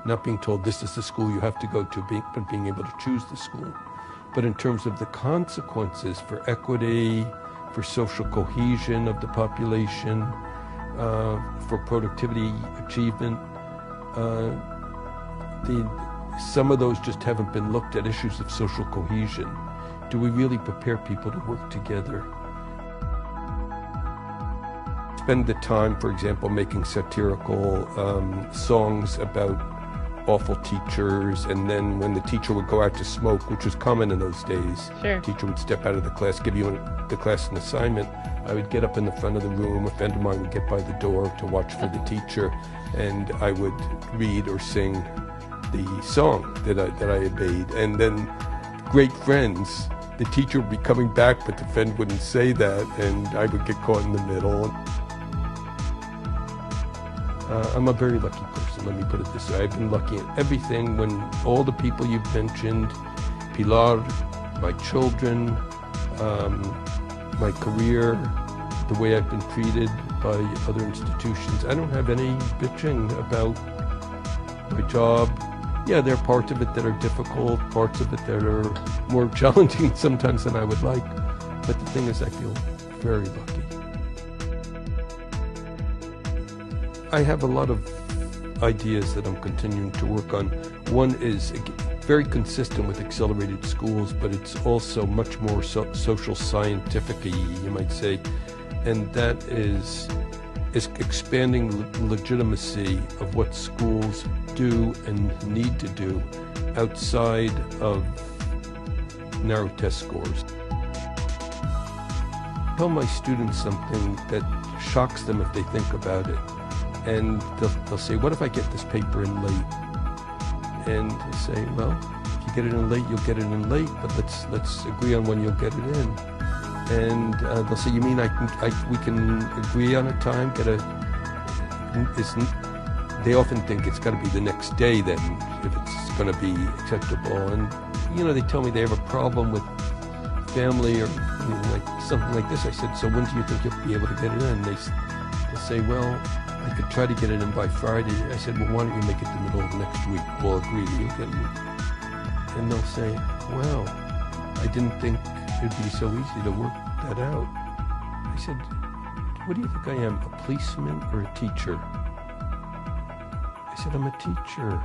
Not being told this is the school you have to go to, but being able to choose the school. But in terms of the consequences for equity, for social cohesion of the population, for productivity achievement, some of those just haven't been looked at. Issues of social cohesion. Do we really prepare people to work together? Spend the time, for example, making satirical songs about awful teachers, and then when the teacher would go out to smoke, which was common in those days, sure. The teacher would step out of the class, give you the class an assignment. I would get up in the front of the room, a friend of mine would get by the door to watch for the teacher, and I would read or sing the song that I had made. And then great friends, the teacher would be coming back, but the friend wouldn't say that, and I would get caught in the middle. I'm a very lucky person, let me put it this way. I've been lucky in everything. When all the people you've mentioned, Pilar, my children, my career, the way I've been treated by other institutions, I don't have any bitching about my job. Yeah, there are parts of it that are difficult, parts of it that are more challenging sometimes than I would like. But the thing is, I feel very lucky. I have a lot of ideas that I'm continuing to work on. One is very consistent with accelerated schools, but it's also much more social scientific-y, you might say, and that is expanding legitimacy of what schools do and need to do outside of narrow test scores. I tell my students something that shocks them if they think about it. And they'll say, what if I get this paper in late? And I say, well, if you get it in late, you'll get it in late, but let's agree on when you'll get it in. And they'll say, you mean we can agree on a time, they often think it's got to be the next day then, if it's going to be acceptable. And, they tell me they have a problem with family or something like this. I said, so when do you think you'll be able to get it in? They'll say, well, I could try to get it in by Friday. I said, well, why don't you make it the middle of next week? We'll agree that you'll get it. And they'll say, well, I didn't think it'd be so easy to work that out. I said, what do you think I am, a policeman or a teacher? I said, I'm a teacher.